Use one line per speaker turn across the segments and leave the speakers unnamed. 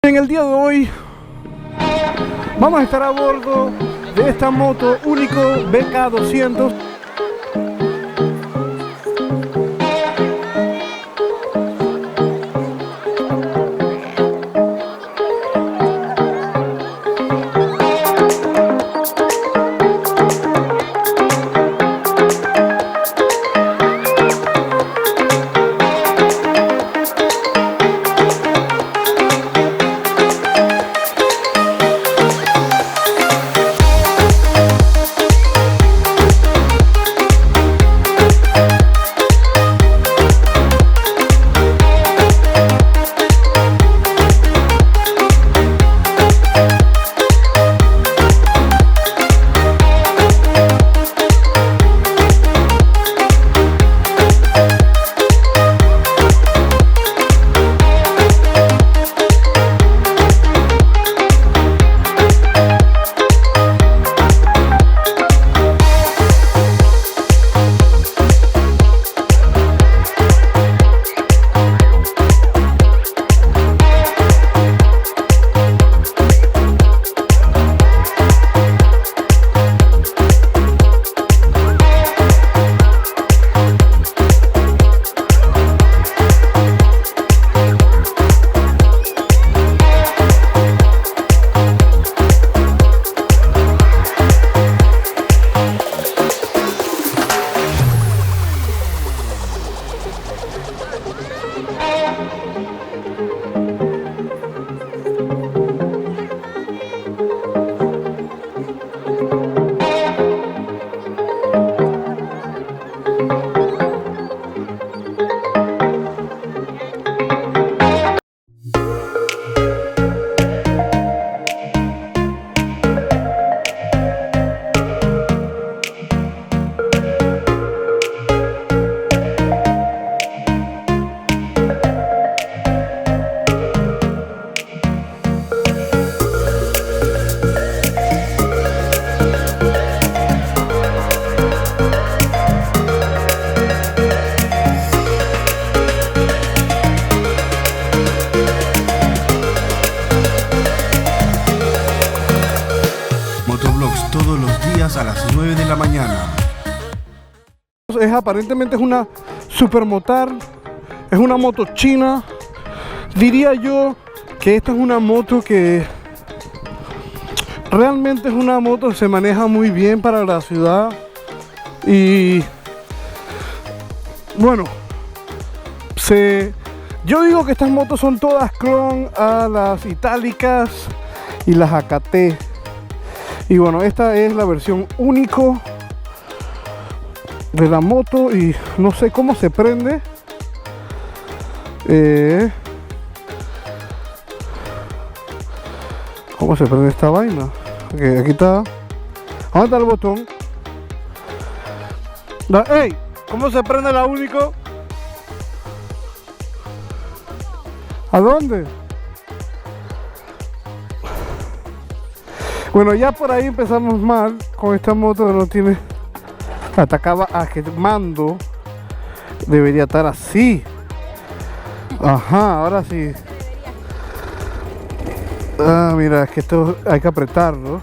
En el día de hoy vamos a estar a bordo de esta moto único BK200.
Motovlogs todos los días a las 9 de la mañana.
Aparentemente es una supermotar, es una moto china. Diría yo que esta es una moto que realmente es una moto que se maneja muy bien para la ciudad. Y bueno, yo digo que estas motos son todas clon a las itálicas y las AKT. Y bueno, esta es la versión único de la moto y no sé cómo se prende. ¿Cómo se prende esta vaina? Okay, aquí está. ¿Dónde está el botón? ¡Ey! ¿Cómo se prende la único? ¿A dónde? Bueno, ya por ahí empezamos mal con esta moto que no tiene. Atacaba a que el mando debería estar así. Ajá, ahora sí. Ah, mira, es que esto hay que apretarlo.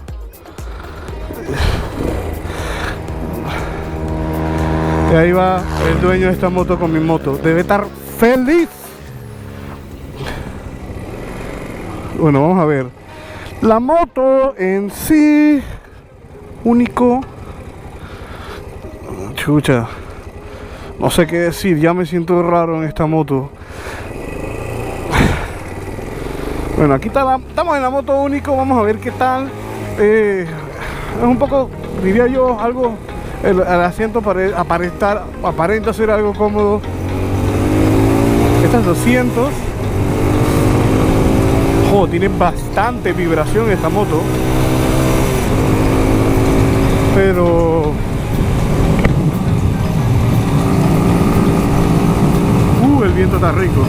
Y ahí va el dueño de esta moto con mi moto. Debe estar feliz. Bueno, vamos a ver. La moto en sí, único. Chucha, no sé qué decir, ya me siento raro en esta moto. Bueno, aquí está estamos en la moto único, vamos a ver qué tal. Es un poco, diría yo, algo, el asiento aparenta ser algo cómodo. Estas 200. Oh, tiene bastante vibración esta moto, pero el viento está rico.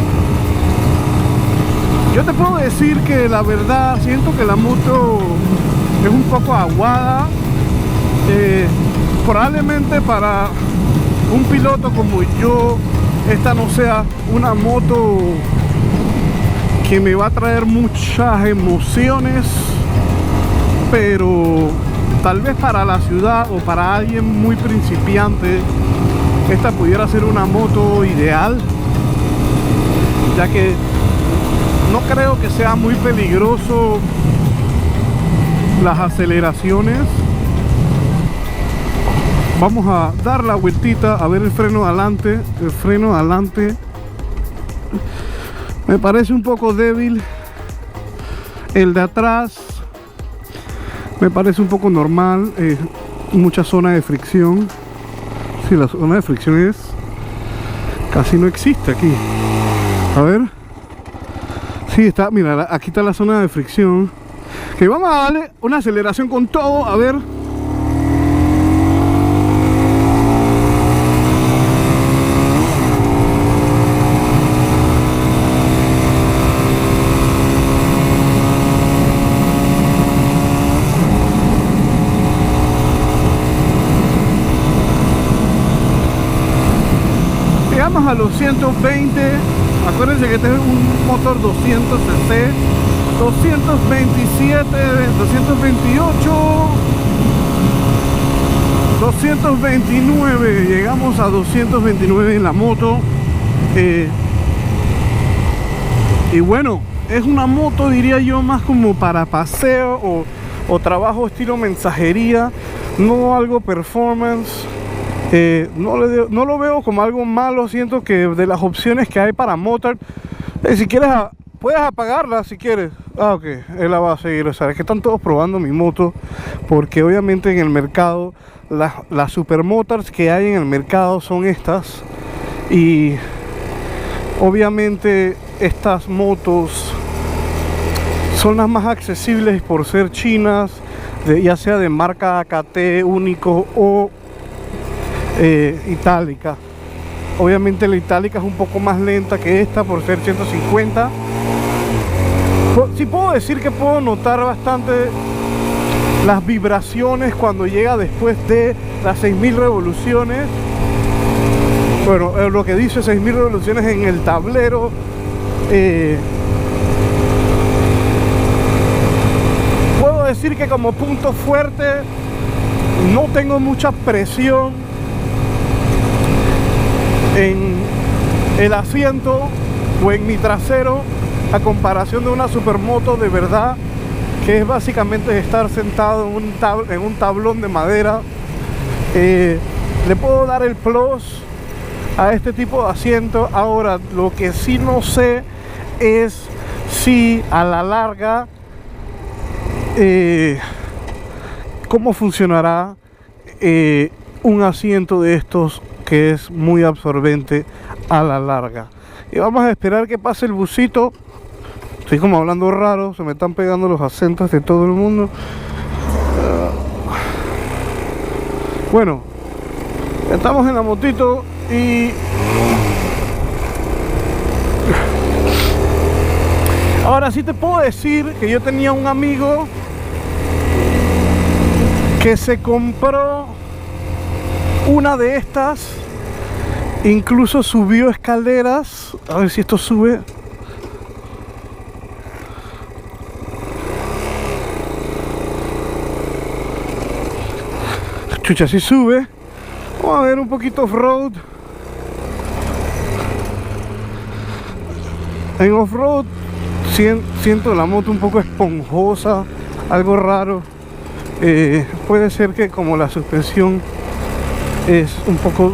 Yo te puedo decir que la verdad siento que la moto es un poco aguada. Probablemente para un piloto como yo esta no sea una moto que me va a traer muchas emociones, pero tal vez para la ciudad o para alguien muy principiante esta pudiera ser una moto ideal, ya que no creo que sea muy peligroso las aceleraciones. Vamos a dar la vueltita a ver el freno adelante. El freno adelante me parece un poco débil. El de atrás me parece un poco normal. Mucha zona de fricción. Sí, la zona de fricción casi no existe aquí. A ver. Sí, está, mira, aquí está la zona de fricción. Que vamos a darle una aceleración con todo, a ver. Llegamos a los 120. Acuérdense que este es un motor 200 cc, 227, 228, 229. Llegamos a 229 en la moto. Y bueno, es una moto, diría yo, más como para paseo o trabajo estilo mensajería, no algo performance. No lo veo como algo malo. Siento que de las opciones que hay para Motard, si quieres puedes apagarla si quieres. Ok, él la va a seguir. O sea, es que están todos probando mi moto, porque obviamente en el mercado las super Motards que hay en el mercado son estas, y obviamente estas motos son las más accesibles por ser chinas, ya sea de marca AKT, Único o itálica. Obviamente la itálica es un poco más lenta que esta por ser 150. Sí puedo decir que puedo notar bastante las vibraciones cuando llega después de las 6000 revoluciones. Bueno, lo que dice 6000 revoluciones en el tablero. Puedo decir que como punto fuerte no tengo mucha presión en el asiento o en mi trasero, a comparación de una supermoto de verdad, que es básicamente estar sentado en un tablón de madera. Le puedo dar el plus a este tipo de asiento. Ahora, lo que sí no sé es si a la larga cómo funcionará un asiento de estos que es muy absorbente a la larga. Y vamos a esperar que pase el busito. Estoy como hablando raro, se me están pegando los acentos de todo el mundo. Bueno, estamos en la motito y ahora sí te puedo decir que yo tenía un amigo que se compró una de estas, incluso subió escaleras. A ver si esto sube. Chucha, si sube. Vamos a ver un poquito off-road. En off-road siento la moto un poco esponjosa, algo raro. Puede ser que como la suspensión es un poco,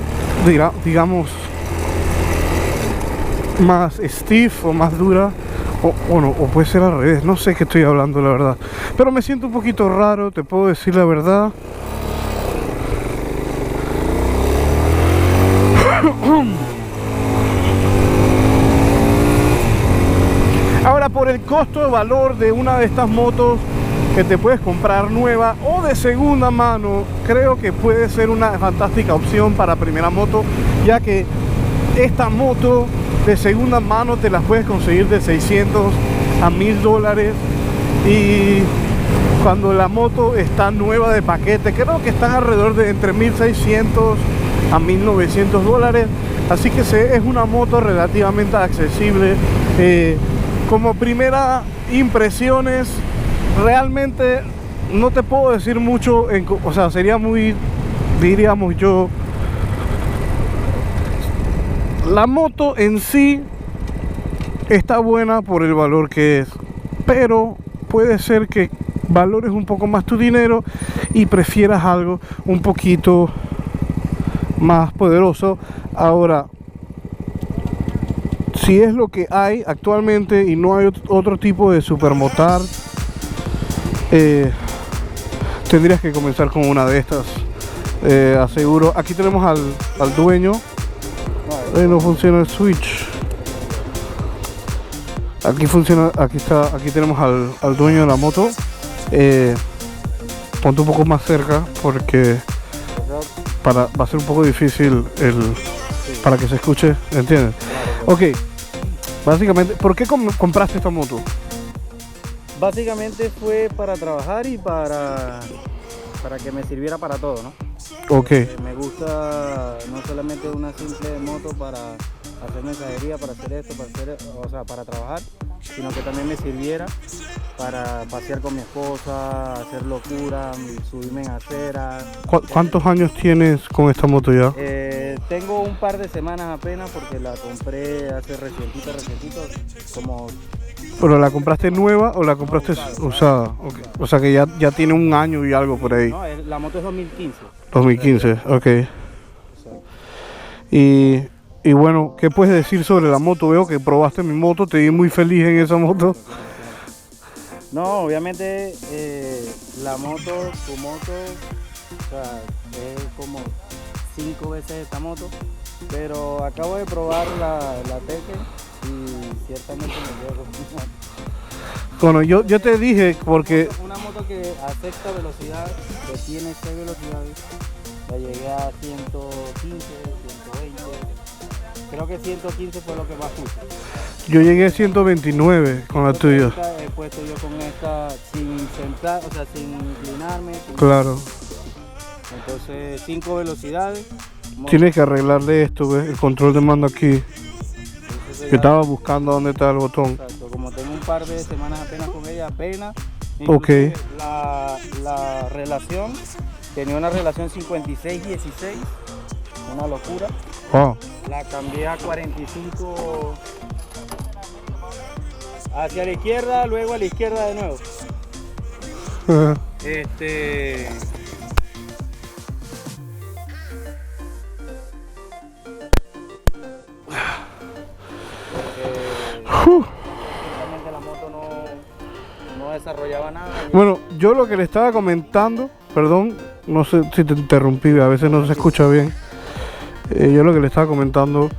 digamos, más stiff o más dura, o puede ser al revés, no sé qué estoy hablando, la verdad, pero me siento un poquito raro, te puedo decir la verdad. Ahora, por el costo de valor de una de estas motos que te puedes comprar nueva o de segunda mano, creo que puede ser una fantástica opción para primera moto, ya que esta moto de segunda mano te las puedes conseguir de 600 a 1000 dólares, y cuando la moto está nueva de paquete creo que están alrededor de entre 1600 a 1900 dólares, así que es una moto relativamente accesible. como primera impresiones, realmente no te puedo decir mucho, o sea, sería muy, diríamos yo, la moto en sí está buena por el valor que es, pero puede ser que valores un poco más tu dinero y prefieras algo un poquito más poderoso. Ahora, si es lo que hay actualmente y no hay otro tipo de supermotar, tendrías que comenzar con una de estas. Aseguro, aquí tenemos al dueño. No funciona el switch. Aquí funciona, aquí tenemos al dueño de la moto. Ponte un poco más cerca porque va a ser un poco difícil para que se escuche, ¿entiendes? Ok, básicamente, ¿por qué compraste esta moto?
Básicamente fue para trabajar y para que me sirviera para todo, ¿no?
Ok.
Me gusta no solamente una simple moto para hacer mensajería, para hacer esto, o sea, para trabajar, sino que también me sirviera para pasear con mi esposa, hacer locura, subirme en aceras.
¿Cuántos años tienes con esta moto ya?
Tengo un par de semanas apenas porque la compré hace recientito, como...
¿Pero la compraste nueva o la compraste usada? Okay. O sea que ya tiene un año y algo por ahí.
No, la moto es 2015.
2015, ok. Y bueno, ¿qué puedes decir sobre la moto? Veo que probaste mi moto, te vi muy feliz en esa moto.
No, obviamente la moto, tu moto, o sea, es como 5 veces esta moto, pero acabo de probar la Tekken y ciertamente me quedo con mi moto.
Bueno, yo te dije porque...
Una moto que acepta velocidad, que tiene 6 velocidades, la llegué a 115, 120, creo que 115 fue lo que más puse.
Yo llegué a 129 con la tuya.
He puesto yo con esta sin sentar, o sea, sin inclinarme.
Claro.
Entonces 5 velocidades.
Tienes que arreglarle esto, ¿ves? El control de mando aquí. Yo estaba buscando dónde está el botón.
Exacto, como tengo un par de semanas apenas con ella,
Ok.
La relación, tenía una relación 56-16, una locura.
Wow.
La cambié a 45 hacia la izquierda, luego a la izquierda de nuevo. La moto no desarrollaba nada.
Bueno, yo lo que le estaba comentando, perdón, no sé si te interrumpí, a veces no se escucha bien. Yo lo que le estaba comentando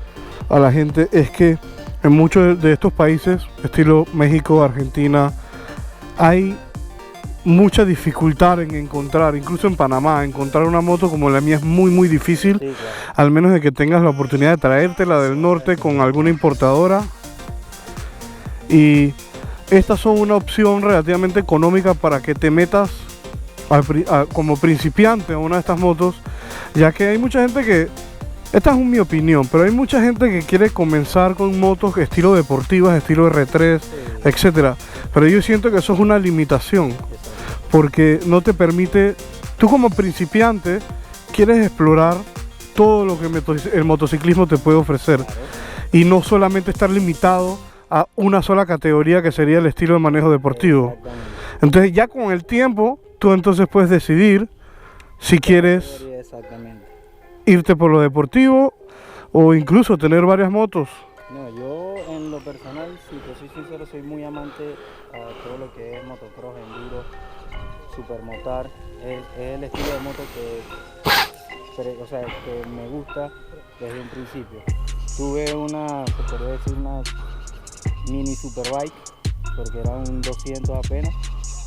a la gente es que en muchos de estos países, estilo México, Argentina, hay mucha dificultad en encontrar, incluso en Panamá, encontrar una moto como la mía es muy difícil,
sí, claro.
Al menos de que tengas la oportunidad de traértela del norte con alguna importadora. Y estas son una opción relativamente económica para que te metas como principiante a una de estas motos, ya que hay mucha gente que, esta es mi opinión, pero hay mucha gente que quiere comenzar con motos estilo deportivas, estilo R3,
Sí.
etcétera. Pero yo siento que eso es una limitación, porque no te permite, tú como principiante quieres explorar todo lo que el motociclismo te puede ofrecer,
Claro.
y no solamente estar limitado a una sola categoría que sería el estilo de manejo deportivo.
Exactamente.
Entonces ya con el tiempo tú entonces puedes decidir si quieres
Exactamente.
irte por lo deportivo o incluso tener varias motos.
No, yo en lo personal, si te soy sincero, soy muy amante a todo lo que es motocross, enduro, supermotar. Es el estilo de moto que me gusta desde un principio. Tuve se podría decir una mini superbike, porque era un 200 apenas,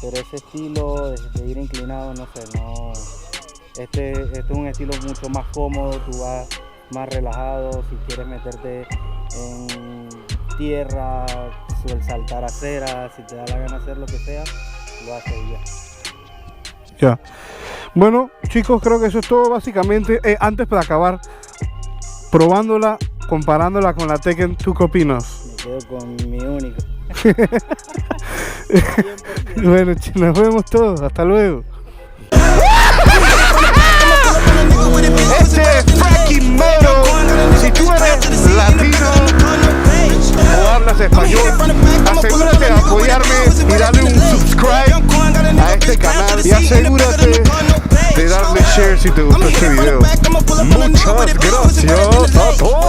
pero ese estilo de ir inclinado, no sé, este es un estilo mucho más cómodo, tú vas más relajado, si quieres meterte en tierra, saltar aceras, si te da la gana hacer lo que sea, lo haces ya.
Ya. Bueno, chicos, creo que eso es todo básicamente. Antes de acabar, probándola, comparándola con la Tekken, ¿tú qué opinas?
Me quedo con mi único.
Bueno, nos vemos todos. Hasta luego. Este es Frankie Moro. Si tú eres latino o hablas español, asegúrate de apoyarme y darle un subscribe a este canal y asegúrate de darle share si te gustó este video. Muchas gracias a todos.